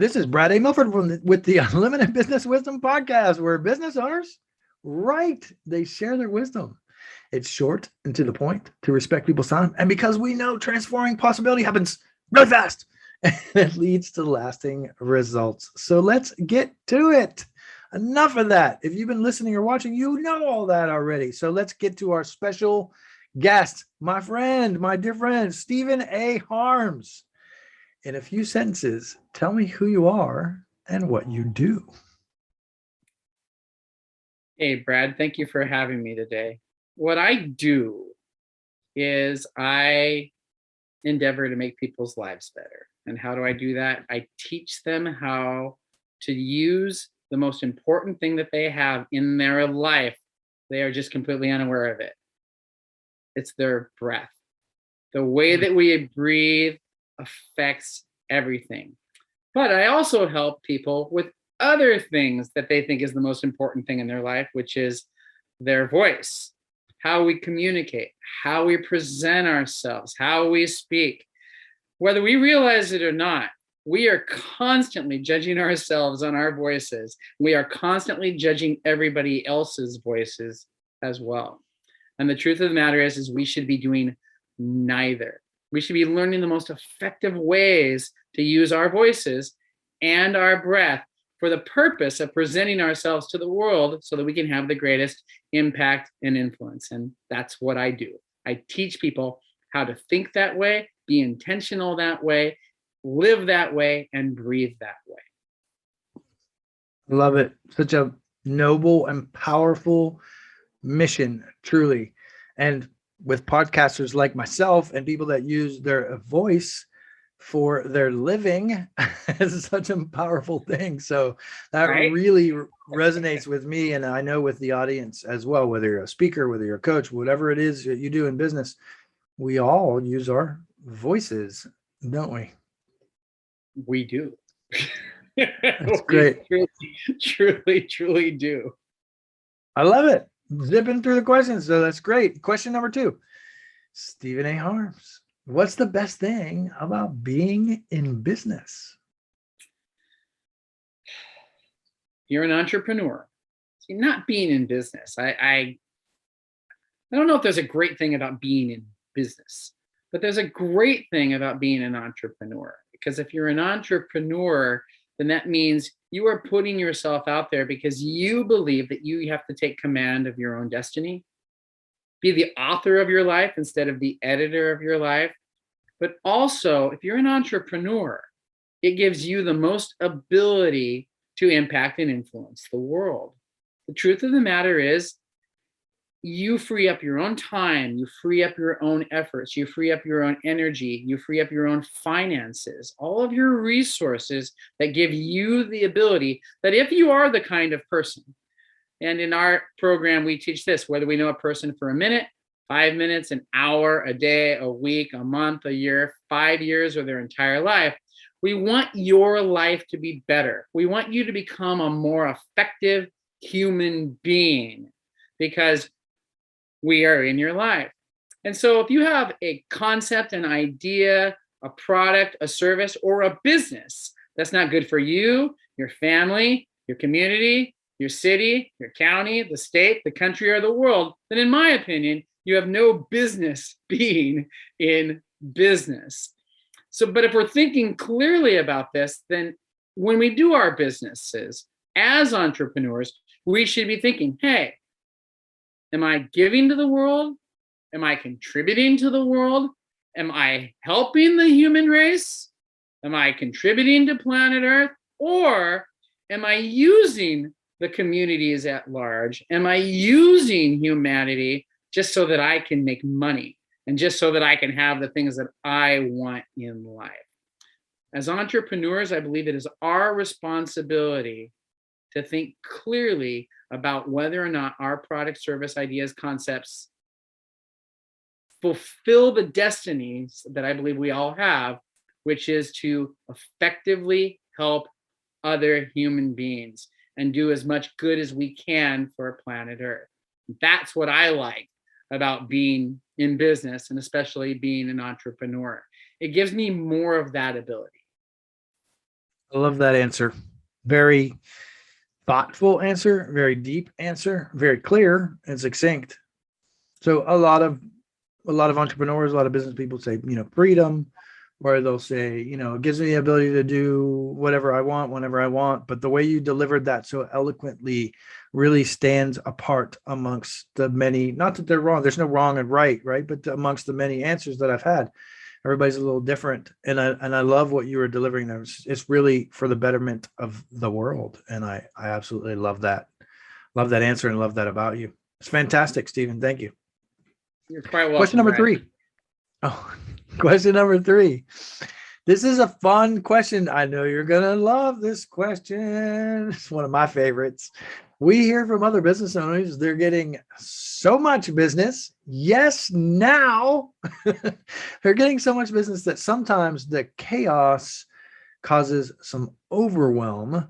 This is Brad A. Milford with the Unlimited Business Wisdom Podcast, where business owners, they share their wisdom. It's short and to the point, to respect people's time, and because we know transforming possibility happens really fast, and it leads to lasting results. So let's get to it. Enough of that. If you've been listening or watching, you know all that already. So let's get to our special guest, my dear friend, Stephen A. Harms. In a few sentences, tell me who you are and what you do. Hey, Brad, thank you for having me today. What I do is I endeavor to make people's lives better. And how do I do that? I teach them how to use the most important thing that they have in their life. They are just completely unaware of it. It's their breath. The way that we breathe affects everything. But I also help people with other things that they think is the most important thing in their life, which is their voice, how we communicate, how we present ourselves, how we speak. Whether we realize it or not, we are constantly judging ourselves on our voices. We are constantly judging everybody else's voices as well. And the truth of the matter is we should be doing neither. We should be learning the most effective ways to use our voices and our breath for the purpose of presenting ourselves to the world so that we can have the greatest impact and influence. And that's what I do. I teach people how to think that way, be intentional that way, live that way, and breathe that way. Love it. Such a noble and powerful mission, truly. And with podcasters like myself and people that use their voice for their living, is such a powerful thing. So that really resonates with me. And I know with the audience as well, whether you're a speaker, whether you're a coach, whatever it is that you do in business, we all use our voices, don't we? We do. That's great. Truly do. I love it. Zipping through the questions. So that's great. Question number 2, Stephen A. Harms. What's the best thing about being in business? You're an entrepreneur. See, not being in business. I don't know if there's a great thing about being in business, but there's a great thing about being an entrepreneur. Because if you're an entrepreneur, then that means you are putting yourself out there because you believe that you have to take command of your own destiny, be the author of your life instead of the editor of your life. But also, if you're an entrepreneur, it gives you the most ability to impact and influence the world. The truth of the matter is, you free up your own time, you free up your own efforts, you free up your own energy, you free up your own finances, all of your resources that give you the ability that if you are the kind of person, and in our program, we teach this, whether we know a person for a minute, 5 minutes, an hour, a day, a week, a month, a year, 5 years, or their entire life, we want your life to be better. We want you to become a more effective human being because we are in your life. And so if you have a concept, an idea, a product, a service, or a business that's not good for you, your family, your community, your city, your county, the state, the country, or the world, then in my opinion, you have no business being in business. So, but if we're thinking clearly about this, then when we do our businesses as entrepreneurs, we should be thinking, hey, am I giving to the world? Am I contributing to the world? Am I helping the human race? Am I contributing to planet Earth? Or am I using the communities at large? Am I using humanity just so that I can make money and just so that I can have the things that I want in life? As entrepreneurs, I believe it is our responsibility to think clearly about whether or not our product, service, ideas, concepts fulfill the destinies that I believe we all have, which is to effectively help other human beings and do as much good as we can for planet Earth. That's what I like about being in business and especially being an entrepreneur. It gives me more of that ability. I love that answer. Very thoughtful answer, very deep answer, very clear and succinct. So a lot of entrepreneurs, a lot of business people say, freedom, or they'll say, it gives me the ability to do whatever I want, whenever I want. But the way you delivered that so eloquently really stands apart amongst the many, not that they're wrong, there's no wrong and right, but amongst the many answers that I've had. Everybody's a little different. And I love what you were delivering there. It's really for the betterment of the world. And I absolutely love that. Love that answer and love that about you. It's fantastic, Stephen. Thank you. You're quite welcome. Question number 3. Oh, question number 3. This is a fun question. I know you're going to love this question. It's one of my favorites. We hear from other business owners, they're getting so much business. Yes, now they're getting so much business that sometimes the chaos causes some overwhelm.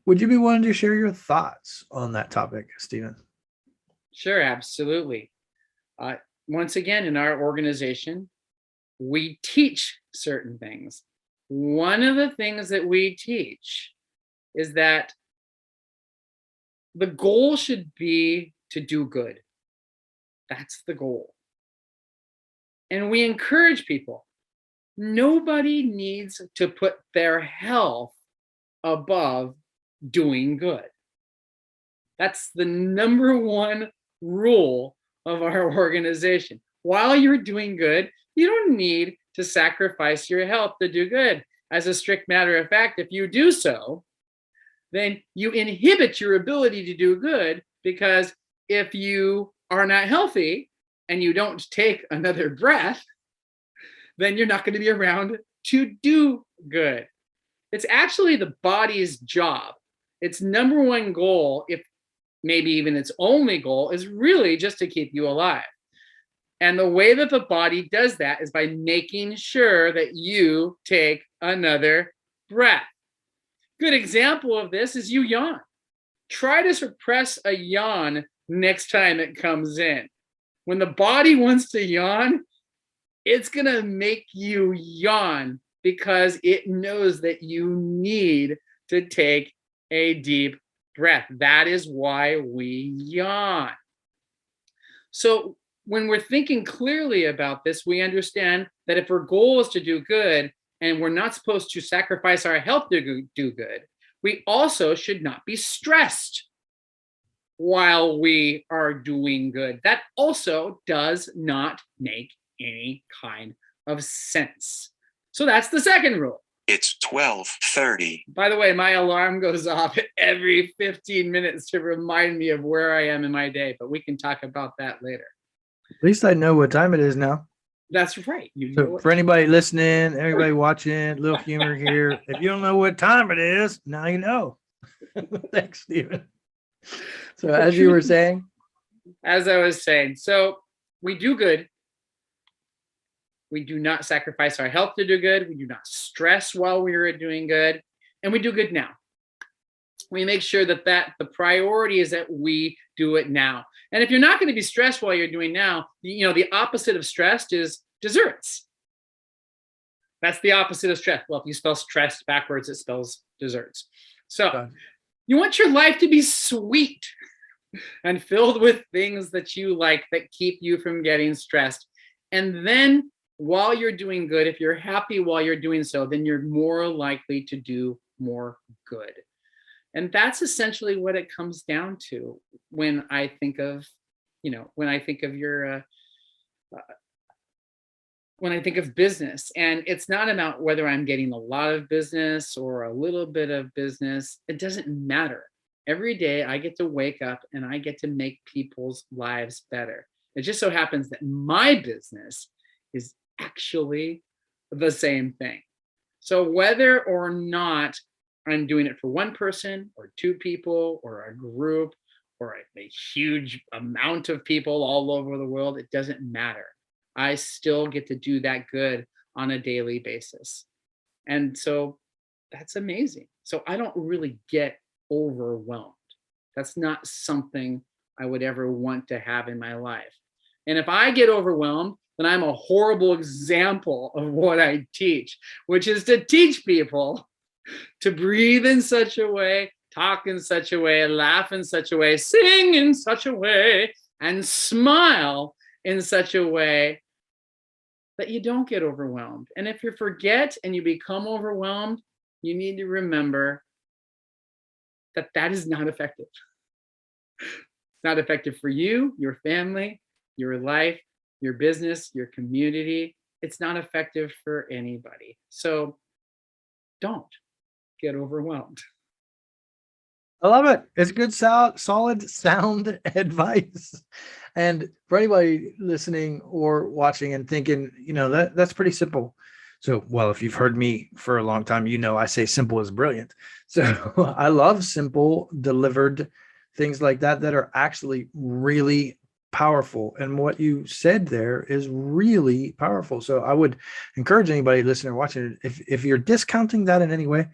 Would you be willing to share your thoughts on that topic, Stephen? Sure, absolutely. Once again, in our organization, we teach certain things. One of the things that we teach is that the goal should be to do good. That's the goal. And we encourage people. Nobody needs to put their health above doing good. That's the number one rule of our organization. While you're doing good, you don't need to sacrifice your health to do good. As a strict matter of fact, if you do so, then you inhibit your ability to do good, because if you are not healthy and you don't take another breath, then you're not going to be around to do good. It's actually the body's job. Its number one goal, if maybe even its only goal, is really just to keep you alive. And the way that the body does that is by making sure that you take another breath. Good example of this is you yawn. Try to suppress a yawn next time it comes in. When the body wants to yawn, it's going to make you yawn because it knows that you need to take a deep breath. That is why we yawn. So when we're thinking clearly about this, we understand that if our goal is to do good, and we're not supposed to sacrifice our health to do good, we also should not be stressed while we are doing good. That also does not make any kind of sense. So that's the second rule. It's 12:30. By the way, my alarm goes off every 15 minutes to remind me of where I am in my day, but we can talk about that later. At least I know what time it is now. That's right. So for anybody listening, everybody watching, little humor here. If you don't know what time it is, now you know. Thanks, Stephen. So as you were saying? As I was saying, so we do good. We do not sacrifice our health to do good. We do not stress while we are doing good. And we do good now. We make sure that the priority is that we do it now. And if you're not going to be stressed while you're doing now, the opposite of stressed is desserts. That's the opposite of stress. Well, if you spell stressed backwards, it spells desserts. So you want your life to be sweet and filled with things that you like that keep you from getting stressed. And then while you're doing good, if you're happy while you're doing so, then you're more likely to do more good. And that's essentially what it comes down to when I think of, when I think of business. And it's not about whether I'm getting a lot of business or a little bit of business. It doesn't matter. Every day I get to wake up and I get to make people's lives better. It just so happens that my business is actually the same thing. So whether or not I'm doing it for one person or two people or a group or a huge amount of people all over the world, it doesn't matter. I still get to do that good on a daily basis. And so that's amazing. So I don't really get overwhelmed. That's not something I would ever want to have in my life. And if I get overwhelmed, then I'm a horrible example of what I teach, which is to teach people to breathe in such a way, talk in such a way, laugh in such a way, sing in such a way, and smile in such a way that you don't get overwhelmed. And if you forget and you become overwhelmed, you need to remember that that is not effective. It's not effective for you, your family, your life, your business, your community. It's not effective for anybody. So don't get overwhelmed. I love it. It's good, solid, sound advice. And for anybody listening or watching and thinking, that's pretty simple. So, well, if you've heard me for a long time, I say simple is brilliant. So I love simple, delivered things like that are actually really powerful. And what you said there is really powerful. So I would encourage anybody listening or watching, if you're discounting that in any way,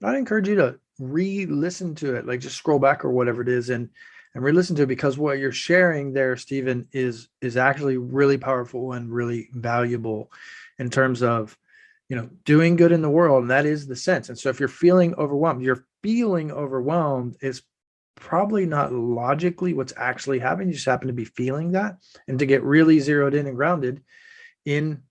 I'd encourage you to re-listen to it, like just scroll back or whatever it is and re-listen to it, because what you're sharing there, Stephen, is actually really powerful and really valuable in terms of, doing good in the world. And that is the sense. And so if you're feeling overwhelmed is probably not logically what's actually happening. You just happen to be feeling that, and to get really zeroed in and grounded in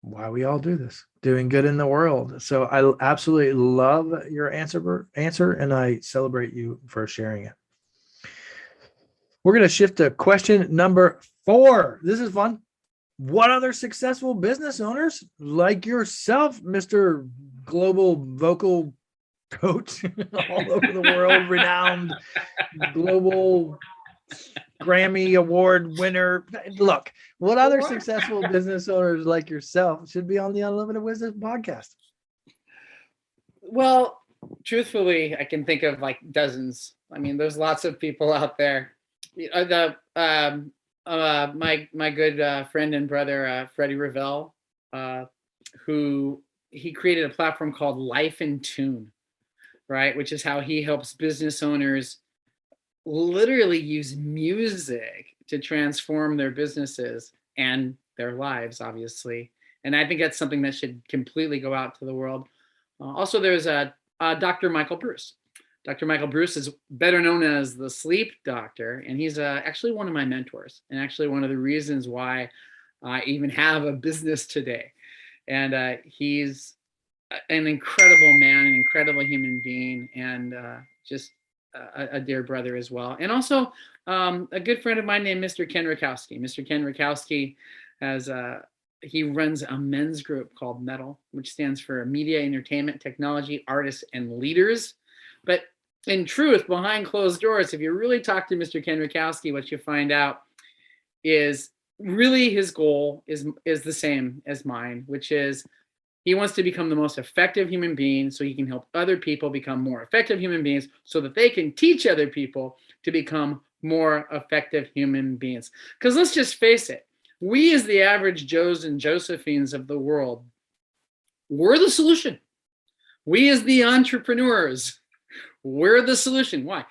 why we all do this, doing good in the world. So I absolutely love your answer, and I celebrate you for sharing it. We're going to shift to question number 4. This is fun. What other successful business owners like yourself, Mr. Global Vocal Coach, all over the world, renowned global Grammy Award winner. Look, what other successful business owners like yourself should be on the Unlimited Wisdom podcast? Well, truthfully, I can think of like dozens. I mean, there's lots of people out there. My good friend and brother, Freddie Ravel, who he created a platform called Life in Tune, right? Which is how he helps business owners literally use music to transform their businesses and their lives, obviously. And I think that's something that should completely go out to the world. Also, there's Dr. Michael Bruce. Dr. Michael Bruce is better known as the sleep doctor, and he's actually one of my mentors, and actually one of the reasons why I even have a business today. And he's an incredible man, an incredible human being, and just a dear brother as well. And also a good friend of mine named Mr. 𝐘𝐿. Mr. 𝐘𝐿 has he runs a men's group called METAL, which stands for Media, Entertainment, Technology, Artists, and Leaders. But in truth, behind closed doors, if you really talk to Mr. 𝐘𝐿, what you find out is really his goal is the same as mine, which is he wants to become the most effective human being so he can help other people become more effective human beings so that they can teach other people to become more effective human beings. Because let's just face it, we as the average Joes and Josephines of the world, we're the solution. We as the entrepreneurs, we're the solution. Why?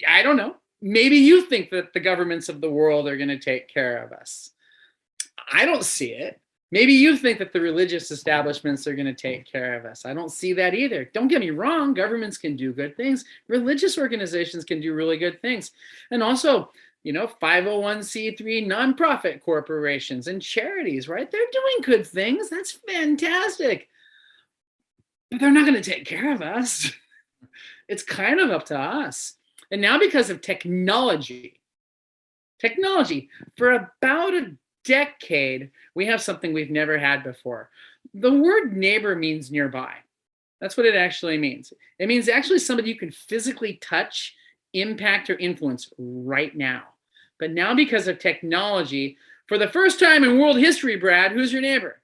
I don't know. Maybe you think that the governments of the world are going to take care of us. I don't see it. Maybe you think that the religious establishments are going to take care of us. I don't see that either. Don't get me wrong. Governments can do good things. Religious organizations can do really good things. And also, 501c3 nonprofit corporations and charities, right? They're doing good things. That's fantastic. But they're not going to take care of us. It's kind of up to us. And now because of technology, for about a decade, we have something we've never had before. The word neighbor means nearby. That's what it actually means. It means actually somebody you can physically touch, impact, or influence right now. But now because of technology, for the first time in world history, Brad, who's your neighbor?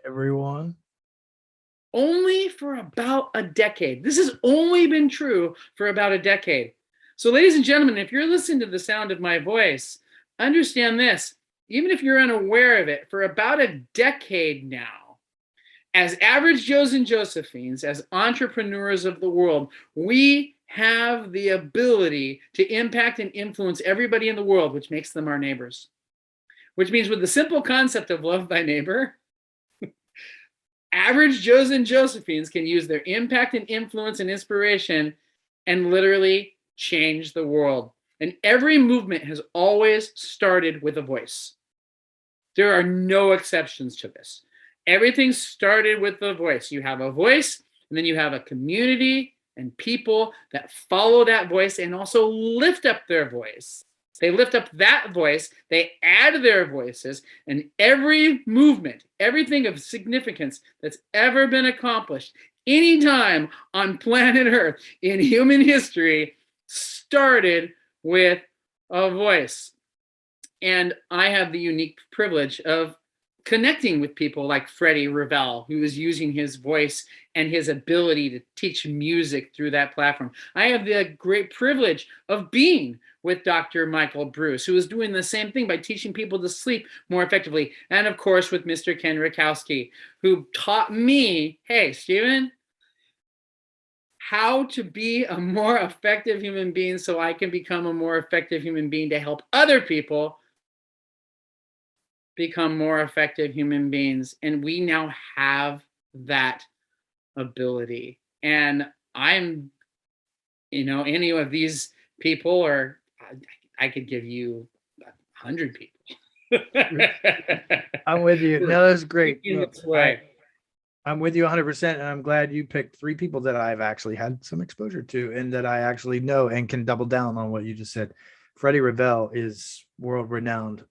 Everyone. Only for about a decade. This has only been true for about a decade. So ladies and gentlemen, if you're listening to the sound of my voice, understand this. Even if you're unaware of it, for about a decade now, as average Joes and Josephines, as entrepreneurs of the world, we have the ability to impact and influence everybody in the world, which makes them our neighbors. Which means with the simple concept of love thy neighbor, average Joes and Josephines can use their impact and influence and inspiration and literally change the world. And every movement has always started with a voice. There are no exceptions to this. Everything started with a voice. You have a voice, and then you have a community and people that follow that voice and also lift up their voice. They lift up that voice, they add their voices, and every movement, everything of significance that's ever been accomplished anytime on planet Earth in human history started with a voice. And I have the unique privilege of connecting with people like Freddie Ravel, who is using his voice and his ability to teach music through that platform. I have the great privilege of being with Dr. Michael Bruce, who is doing the same thing by teaching people to sleep more effectively. And of course, with Mr. Ken Rakowski, who taught me, hey, Stephen, how to be a more effective human being so I can become a more effective human being to help other people become more effective human beings. And we now have that ability. And I'm, any of these people, or I could give you 100 people. I'm with you. No, that's great. Look, Right. I'm with you 100%. And I'm glad you picked 3 people that I've actually had some exposure to and that I actually know and can double down on what you just said. Freddie Ravel is world renowned.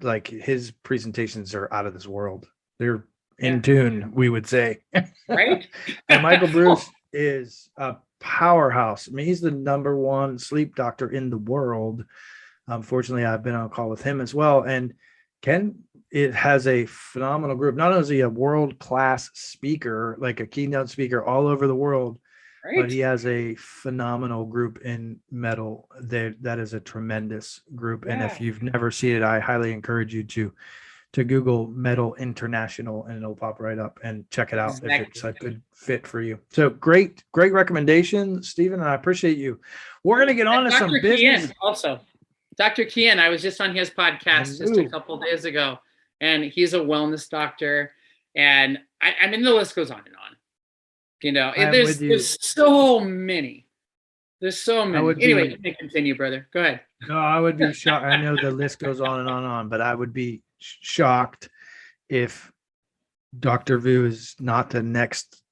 Like his presentations are out of this world. They're in tune, we would say. Right. And Michael Bruce is a powerhouse. I mean, he's the #1 sleep doctor in the world. Fortunately, I've been on a call with him as well. And Ken, it has a phenomenal group. Not only is he a world-class speaker, like a keynote speaker all over the world, Right. but he has a phenomenal group in metal. That is a tremendous group. And if you've never seen it, I highly encourage you to Google Metal International and it'll pop right up and check it out if it's a good fit for you. So great recommendation, Stephen, and I appreciate you. We're going to get on to some business. Also, Dr. Kian, I was just on his podcast just a couple days ago, and he's a wellness doctor. And I mean, the list goes on and on. There's so many. There's so many. Anyway, you can continue, brother. Go ahead. No, I would be shocked. I know the list goes on and on, but I would be shocked if Dr. Vu is not the next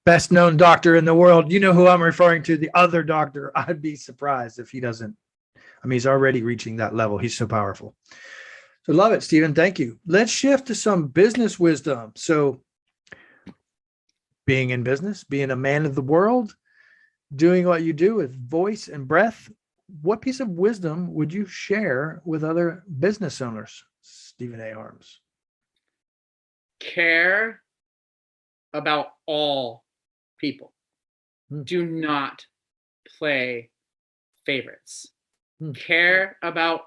best known doctor in the world. You know who I'm referring to, the other doctor. I'd be surprised if he doesn't. I mean, he's already reaching that level. He's so powerful. So love it, Stephen. Thank you. Let's shift to some business wisdom. So being in business, being a man of the world, doing what you do with voice and breath, what piece of wisdom would you share with other business owners, Stephen A. Harms? Care about all people. Do not play favorites. Care about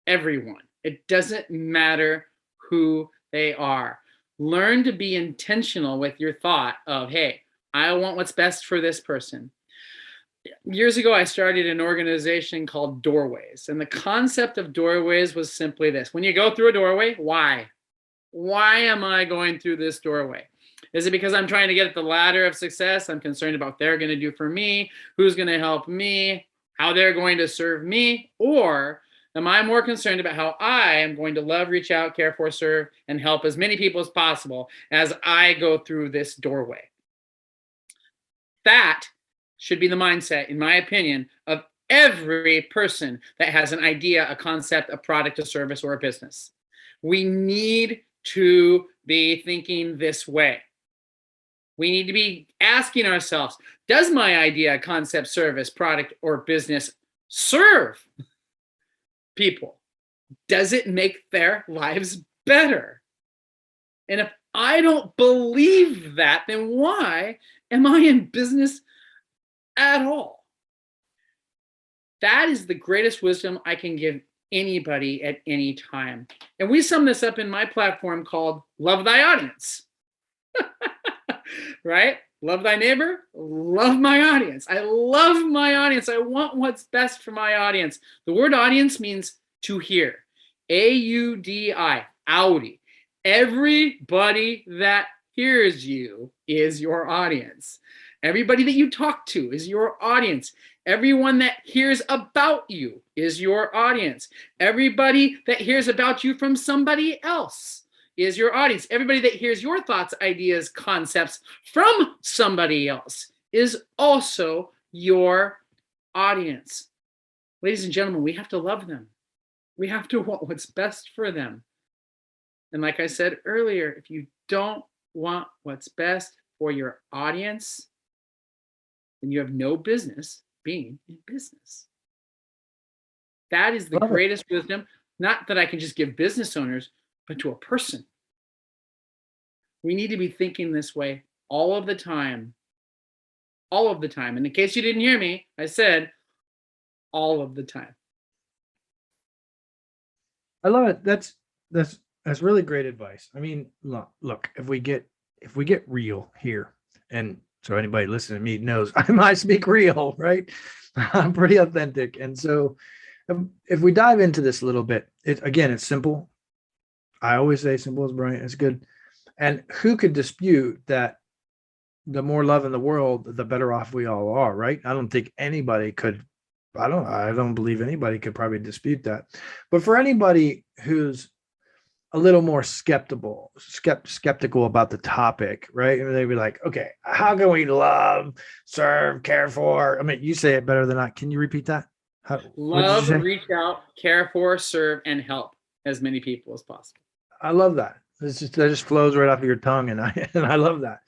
everyone. It doesn't matter who they are. Learn to be intentional with your thought of, hey, I want what's best for this person. Years ago, I started an organization called Doorways. And the concept of Doorways was simply this. When you go through a doorway, why? Why am I going through this doorway? Is it because I'm trying to get at the ladder of success? I'm concerned about what they're going to do for me, who's going to help me, how they're going to serve me? Or am I more concerned about how I am going to love, reach out, care for, serve, and help as many people as possible as I go through this doorway? That should be the mindset, in my opinion, of every person that has an idea, a concept, a product, a service, or a business. We need to be thinking this way. We need to be asking ourselves, does my idea, concept, service, product, or business serve people? Does it make their lives better? And if I don't believe that, then why am I in business at all? That is the greatest wisdom I can give anybody at any time. And we sum this up in my platform called Love Thy Audience. Right? Love thy neighbor, love my audience. I love my audience. I want what's best for my audience. The word audience means to hear. A-U-D-I, Audi. Everybody that hears you is your audience. Everybody that you talk to is your audience. Everyone that hears about you is your audience. Everybody that hears about you from somebody else is your audience. Everybody that hears your thoughts, ideas, concepts from somebody else is also your audience. Ladies and gentlemen, we have to love them. We have to want what's best for them. And like I said earlier, if you don't want what's best for your audience, then you have no business being in business. That is the greatest wisdom, not that I can just give business owners, but to a person. We need to be thinking this way all of the time. All of the time. And in case you didn't hear me, I said all of the time. I love it. That's really great advice. I mean, look, if we get real here, and so anybody listening to me knows I speak real, right? I'm pretty authentic. And so if we dive into this a little bit, it's simple. I always say simple is brilliant. It's good. And who could dispute that the more love in the world, the better off we all are, right? I don't think anybody could. I don't believe anybody could probably dispute that. But for anybody who's a little more skeptical about the topic, right? And they'd be like, okay, how can we love, serve, care for? I mean, you say it better than I. Can you repeat that? Love, reach out, care for, serve, and help as many people as possible. I love that. That just flows right off of your tongue, and I love that.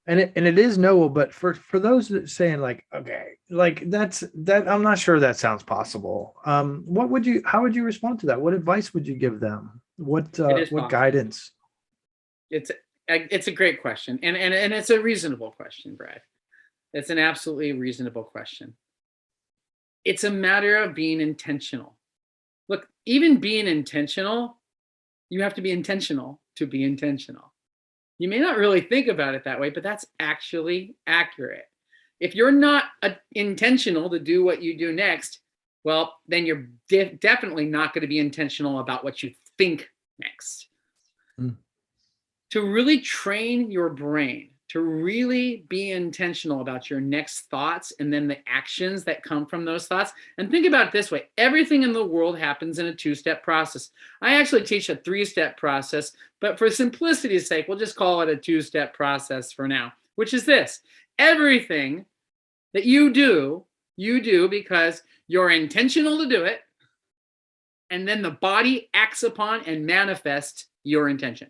And it is noble, but for those that saying like, okay, like that I'm not sure that sounds possible. How would you respond to that? What advice would you give them? What guidance? It's a great question, and it's a reasonable question, Brad. It's an absolutely reasonable question. It's a matter of being intentional. Look, even being intentional, you have to be intentional to be intentional. You may not really think about it that way, but that's actually accurate. If you're not intentional to do what you do next, well, then you're definitely not going to be intentional about what you think next. To really train your brain, to really be intentional about your next thoughts and then the actions that come from those thoughts. And think about it this way. Everything in the world happens in a two-step process. I actually teach a three-step process, but for simplicity's sake, we'll just call it a two-step process for now, which is this. Everything that you do because you're intentional to do it, and then the body acts upon and manifests your intention.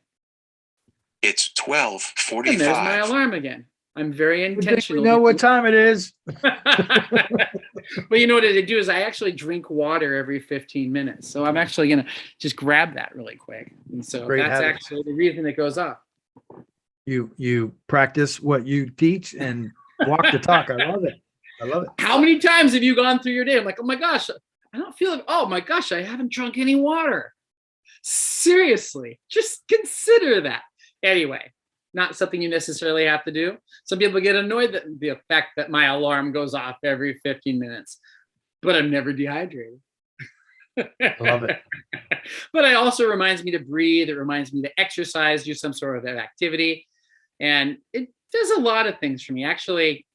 It's 12:45. And there's my alarm again. I'm very intentional. We know what time it is. Well, you know what I do is I actually drink water every 15 minutes. So I'm actually going to just grab that really quick. And so that's actually the reason it goes off. You practice what you teach and walk the talk. I love it. How many times have you gone through your day? I'm like, oh my gosh, I don't feel it. Oh my gosh, I haven't drunk any water. Seriously, just consider that. Anyway, not something you necessarily have to do. Some people get annoyed at the fact that my alarm goes off every 15 minutes, but I'm never dehydrated. I love it. But it also reminds me to breathe. It reminds me to exercise, do some sort of activity. And it does a lot of things for me. Actually,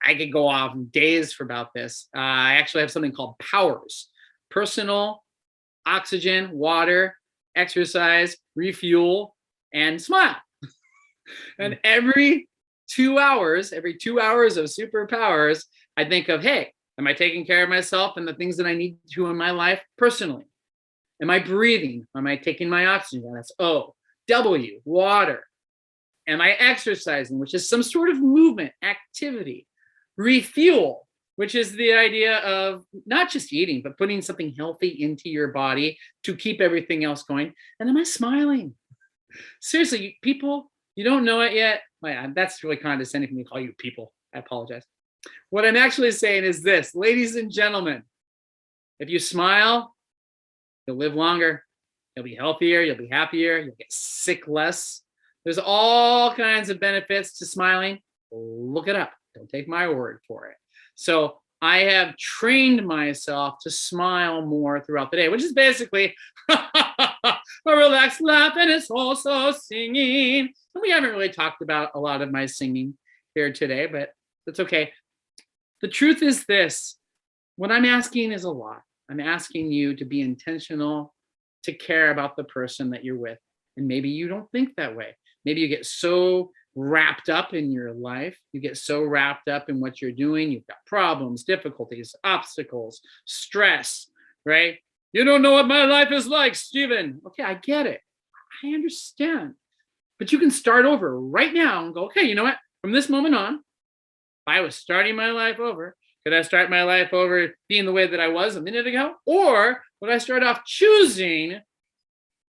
I could go off days for about this. I actually have something called POWERS: personal, oxygen, water, exercise, refuel, and smile. And every 2 hours of superpowers, I think of, hey, am I taking care of myself and the things that I need to in my life personally? Am I breathing? Am I taking my oxygen? That's O. W, water. Am I exercising, which is some sort of movement, activity? Refuel, which is the idea of not just eating, but putting something healthy into your body to keep everything else going. And am I smiling? Seriously, people, you don't know it yet. That's really condescending for me to call you people. I apologize. What I'm actually saying is this, ladies and gentlemen, if you smile, you'll live longer, you'll be healthier, you'll be happier, you'll get sick less. There's all kinds of benefits to smiling. Look it up. Don't take my word for it. So I have trained myself to smile more throughout the day, which is basically a relaxed laugh, and it's also singing. And we haven't really talked about a lot of my singing here today, but that's okay. The truth is this: what I'm asking is a lot. I'm asking you to be intentional, to care about the person that you're with. And maybe you don't think that way. Maybe you get so wrapped up in your life. You get so wrapped up in what you're doing. You've got problems, difficulties, obstacles, stress, right? You don't know what my life is like, Stephen. Okay, I get it. I understand. But you can start over right now and go, okay, you know what? From this moment on, if I was starting my life over, could I start my life over being the way that I was a minute ago? Or would I start off choosing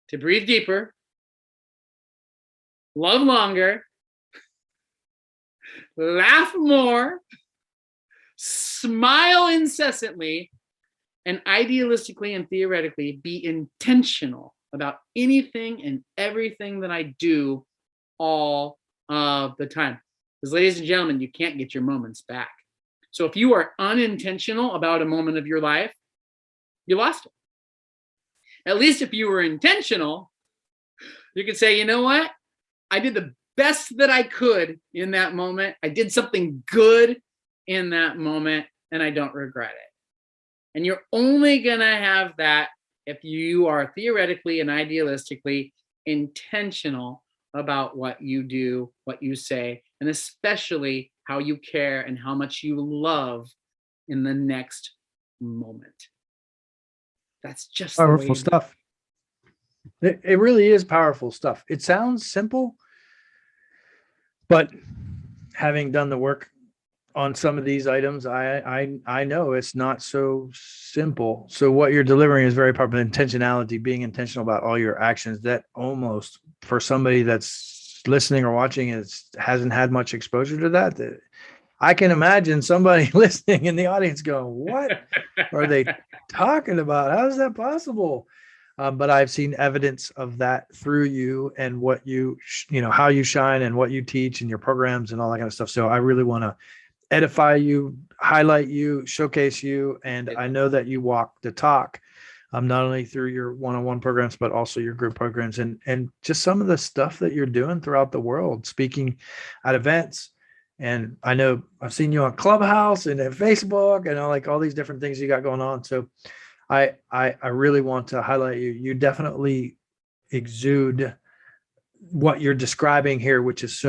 to breathe deeper, love longer, laugh more, smile incessantly, and idealistically and theoretically be intentional about anything and everything that I do all of the time? Because, ladies and gentlemen, you can't get your moments back. So if you are unintentional about a moment of your life, you lost it. At least if you were intentional, you could say, you know what? I did the best that I could in that moment. I did something good in that moment, and I don't regret it. And you're only going to have that if you are theoretically and idealistically intentional about what you do, what you say, and especially how you care and how much you love in the next moment. That's just Powerful stuff. It really is powerful stuff. It sounds simple, but having done the work on some of these items, I know it's not so simple. So what you're delivering is very powerful. Intentionality, being intentional about all your actions. That almost, for somebody that's listening or watching, hasn't had much exposure to that. I can imagine somebody listening in the audience going, "What are they talking about? How is that possible?" But I've seen evidence of that through you and what how you shine and what you teach and your programs and all that kind of stuff. So I really want to edify you, highlight you, showcase you. And I know that you walk the talk, not only through your one-on-one programs, but also your group programs and just some of the stuff that you're doing throughout the world, speaking at events. And I know I've seen you on Clubhouse and at Facebook and all these different things you got going on. So I really want to highlight you. You definitely exude what you're describing here, which is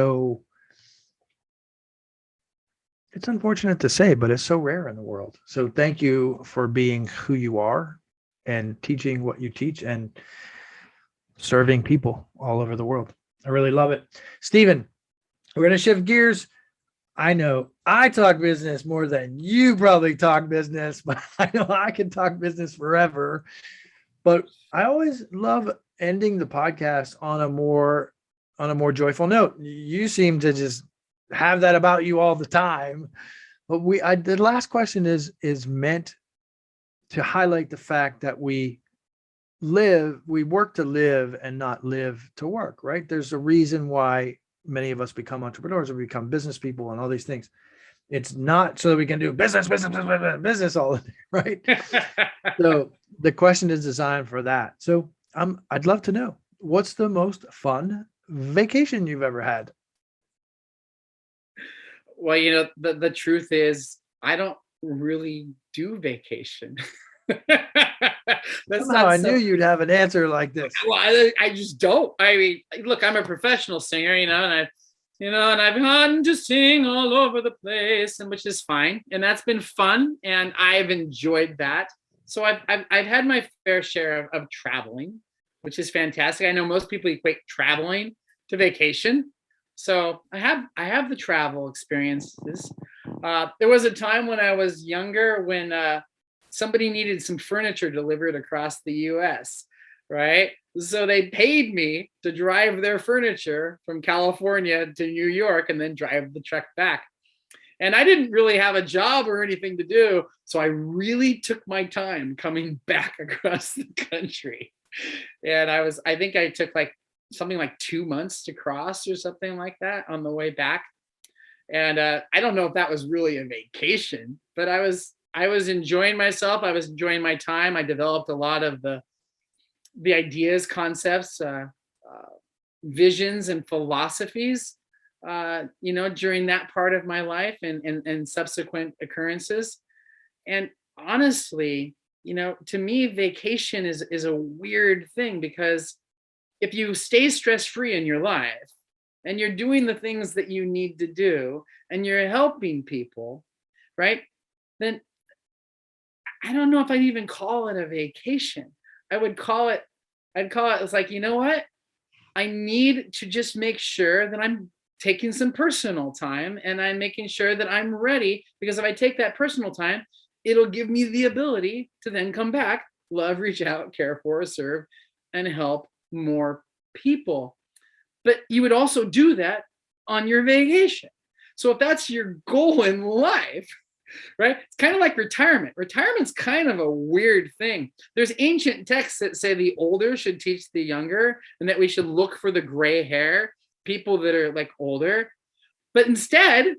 it's unfortunate to say, but it's so rare in the world. So thank you for being who you are and teaching what you teach and serving people all over the world. I really love it. Stephen, we're going to shift gears. I know I talk business more than you probably talk business, but I know I can talk business forever. But I always love ending the podcast on a more joyful note. You seem to just have that about you all the time. But the last question is meant to highlight the fact that we work to live and not live to work, right? There's a reason why many of us become entrepreneurs or become business people and all these things. It's not so that we can do business all the day, right? So the question is designed for that. So I'd love to know, what's the most fun vacation you've ever had? Well, the truth is, I don't really do vacation. I knew you'd have an answer like this. Well, I just don't. I mean, look, I'm a professional singer, and I've gotten to sing all over the place, and which is fine, and that's been fun, and I've enjoyed that. So I've had my fair share of traveling, which is fantastic. I know most people equate traveling to vacation, so I have the travel experiences. There was a time when I was younger when somebody needed some furniture delivered across the US, right? So they paid me to drive their furniture from California to New York and then drive the truck back. And I didn't really have a job or anything to do, so I really took my time coming back across the country. And I think I took something like 2 months to cross or something like that on the way back. And I don't know if that was really a vacation, but I was enjoying myself. I was enjoying my time. I developed a lot of the ideas, concepts, visions, and philosophies, during that part of my life and subsequent occurrences. And honestly, to me, vacation is a weird thing, because if you stay stress-free in your life and you're doing the things that you need to do and you're helping people, right? Then I don't know if I'd even call it a vacation. I'd call it, it's like, you know what? I need to just make sure that I'm taking some personal time and I'm making sure that I'm ready, because if I take that personal time, it'll give me the ability to then come back, love, reach out, care for, serve, and help more people. But you would also do that on your vacation. So if that's your goal in life, right? It's kind of like retirement. Retirement's kind of a weird thing. There's ancient texts that say the older should teach the younger, and that we should look for the gray hair, people that are like older. But instead,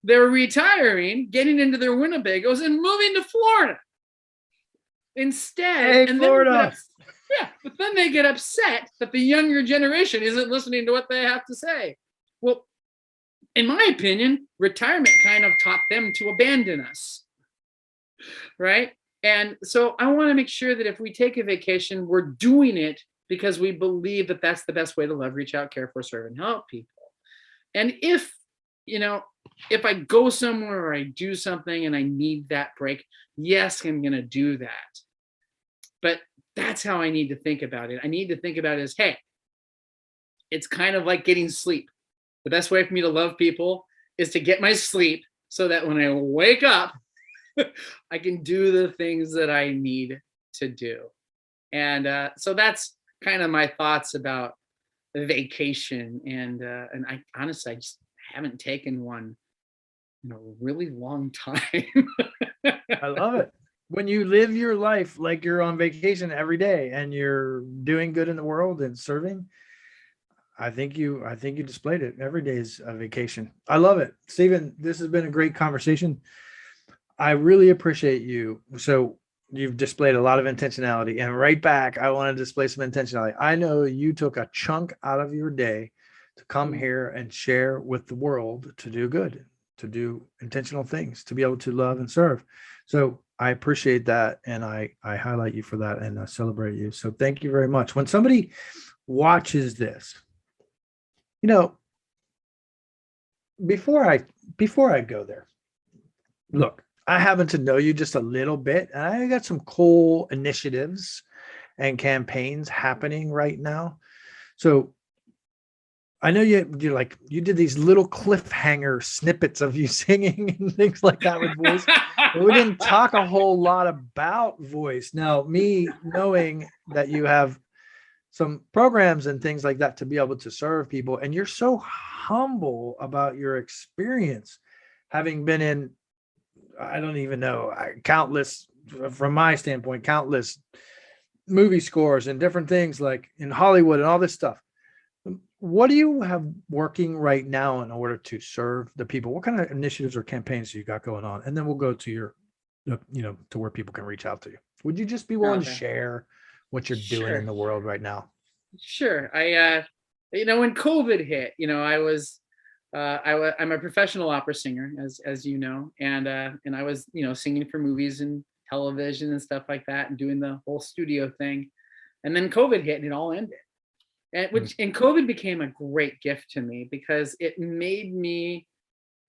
they're retiring, getting into their Winnebagos and moving to Florida. Instead, Hey, and Florida. but then they get upset that the younger generation isn't listening to what they have to say. Well, in my opinion, retirement kind of taught them to abandon us, right? And so I want to make sure that if we take a vacation, we're doing it because we believe that that's the best way to love, reach out, care for, serve, and help people. And if I go somewhere or I do something and I need that break, yes, I'm going to do that. But that's how I need to think about it. I need to think about it as, hey, it's kind of like getting sleep. The best way for me to love people is to get my sleep so that when I wake up, I can do the things that I need to do. And so that's kind of my thoughts about the vacation. And I honestly, I just haven't taken one in a really long time. I love it. When you live your life like you're on vacation every day and you're doing good in the world and serving, I think you displayed it. Every day is a vacation. I love it. Stephen, this has been a great conversation. I really appreciate you. So you've displayed a lot of intentionality, and right back, I want to display some intentionality. I know you took a chunk out of your day to come here and share with the world, to do good, to do intentional things, to be able to love and serve. So I appreciate that. And I highlight you for that and celebrate you. So thank you very much. When somebody watches this, before I go there, look, I happen to know you just a little bit, and I got some cool initiatives and campaigns happening right now. So I know you did these little cliffhanger snippets of you singing and things like that with voice. But we didn't talk a whole lot about voice. Now, me knowing that you have some programs and things like that to be able to serve people, and you're so humble about your experience, having been in, I don't even know, countless, from my standpoint, countless movie scores and different things like in Hollywood and all this stuff. What do you have working right now in order to serve the people? What kind of initiatives or campaigns do you got going on? And then we'll go to your, to where people can reach out to you. Would you just be willing to share what you're doing in the world right now? Sure. When COVID hit, I'm a professional opera singer, as you know, and I was, singing for movies and television and stuff like that, and doing the whole studio thing. And then COVID hit, and it all ended. And COVID became a great gift to me, because it made me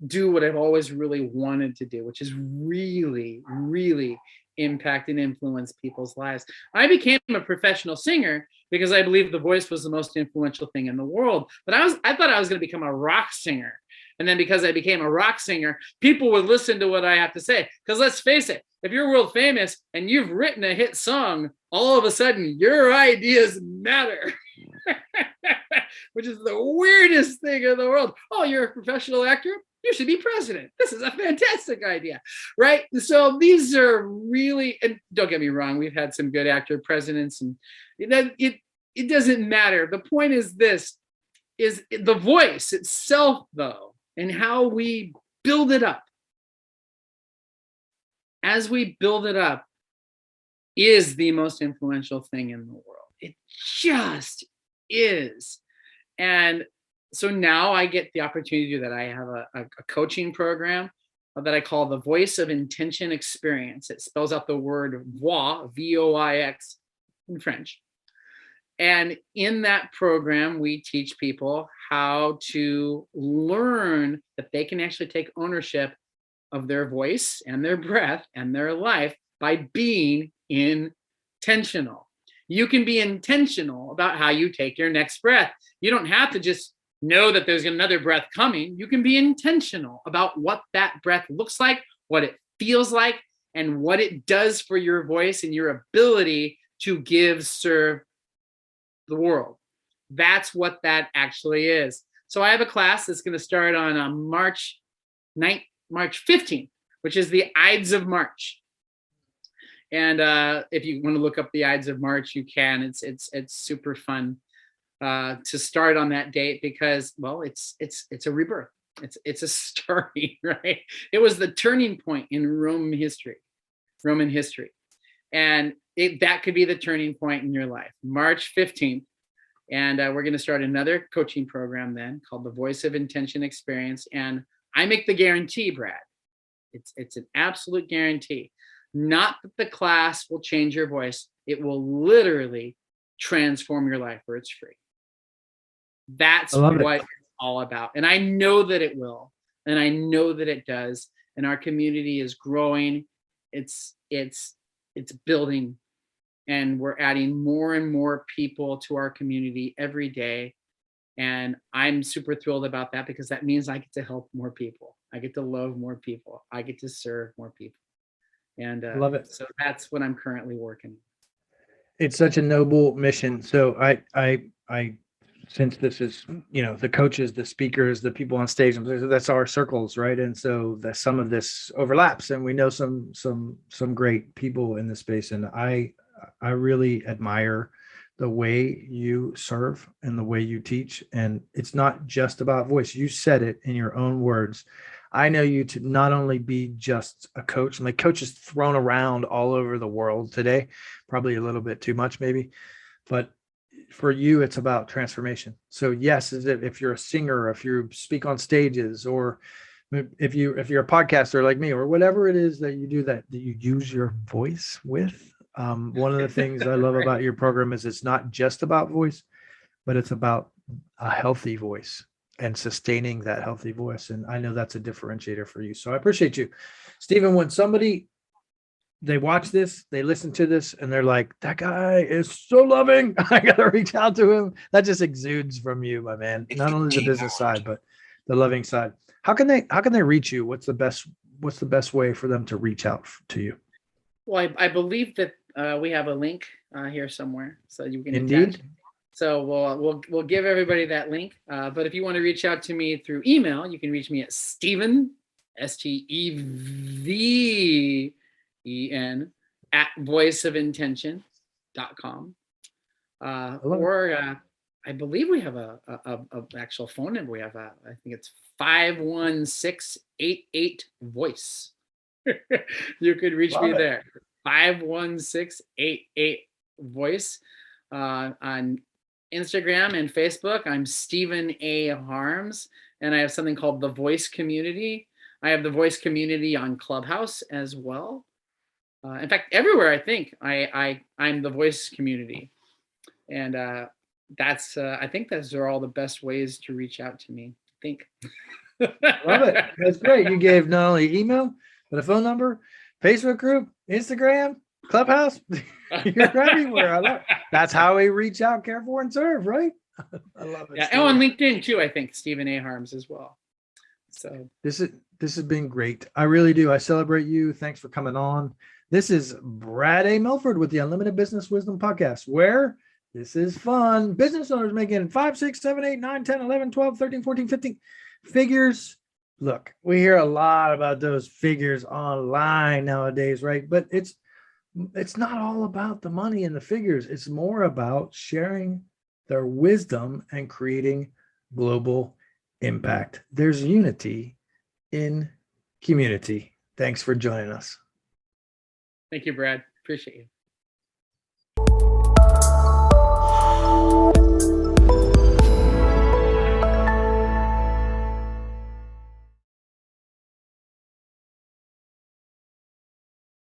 do what I've always really wanted to do, which is really, really impact and influence people's lives. I became a professional singer because I believe the voice was the most influential thing in the world. But I thought I was going to become a rock singer. And then because I became a rock singer, people would listen to what I have to say. Because let's face it, if you're world famous and you've written a hit song, all of a sudden your ideas matter. Which is the weirdest thing in the world. Oh, you're a professional actor? You should be president. This is a fantastic idea, right? So these are really, and don't get me wrong, we've had some good actor presidents, and it doesn't matter. The point is this, is the voice itself, though, and how we build it up, as we build it up, is the most influential thing in the world. It just is. And so now I get the opportunity to do that. I have a coaching program that I call the Voice of Intention Experience. It spells out the word voix, V-O-I-X in French. And in that program, we teach people how to learn that they can actually take ownership of their voice and their breath and their life by being intentional. You can be intentional about how you take your next breath. You don't have to just know that there's another breath coming. You can be intentional about what that breath looks like, what it feels like, and what it does for your voice and your ability to serve the world. That's what that actually is. So I have a class that's going to start on March 15th, which is the Ides of March. And if you want to look up the Ides of March, you can. It's super fun to start on that date because, well, it's a rebirth. It's a starting, right? It was the turning point in Roman history, and that could be the turning point in your life. March 15th, and we're going to start another coaching program then called the Voice of Intention Experience, and I make the guarantee, Brad. It's an absolute guarantee. Not that the class will change your voice. It will literally transform your life, or it's free. That's what it's all about. And I know that it will. And I know that it does. And our community is growing. It's building. And we're adding more and more people to our community every day. And I'm super thrilled about that because that means I get to help more people. I get to love more people. I get to serve more people. And love it. So that's what I'm currently working. It's such a noble mission. So I since this is, the coaches, the speakers, the people on stage, that's our circles, right? And so that some of this overlaps, and we know some great people in this space. And I really admire the way you serve and the way you teach. And it's not just about voice. You said it in your own words. I know you to not only be just a coach, and like coach is thrown around all over the world today, probably a little bit too much maybe, but for you, it's about transformation. So yes, if you're a singer, if you speak on stages, or if you're a podcaster like me, or whatever it is that you do that you use your voice with. One of the things I love about your program is it's not just about voice, but it's about a healthy voice and sustaining that healthy voice. And I know that's a differentiator for you. So I appreciate you. Stephen, when they watch this, they listen to this, and they're like, that guy is so loving. I got to reach out to him. That just exudes from you, my man. Not only the business side, but the loving side. How can they reach you? What's the best way for them to reach out to you? Well, I believe that we have a link here somewhere, so you can Indeed. attach. So we'll give everybody that link. But if you want to reach out to me through email, you can reach me at Steven, STEVEN at voiceofintention.com. Or I believe we have a actual phone number. We have I think it's 516-88-VOICE. You could reach me there. 516-88-VOICE. On Instagram and Facebook, I'm Stephen A. Harms, and I have something called the Voice Community. I have the Voice Community on Clubhouse as well. In fact, everywhere I think I'm the Voice Community, and that's I think those are all the best ways to reach out to me. I think. Love it. That's great. You gave not only email, but a phone number, Facebook group, Instagram, Clubhouse. You're everywhere. I love it. That's how we reach out, care for, and serve, right? I love it. Yeah, and on LinkedIn too, I think Stephen A. Harms as well. So this has been great. I really do. I celebrate you. Thanks for coming on. This is Brad A. Milford with the Unlimited Business Wisdom Podcast, where this is fun. Business owners making 5, 6, 7, 8, 9, 10, 11, 12, 13, 14, 15 figures. Look, we hear a lot about those figures online nowadays, right? But it's not all about the money and the figures. It's more about sharing their wisdom and creating global impact. There's unity in community. Thanks for joining us. Thank you, Brad. Appreciate you.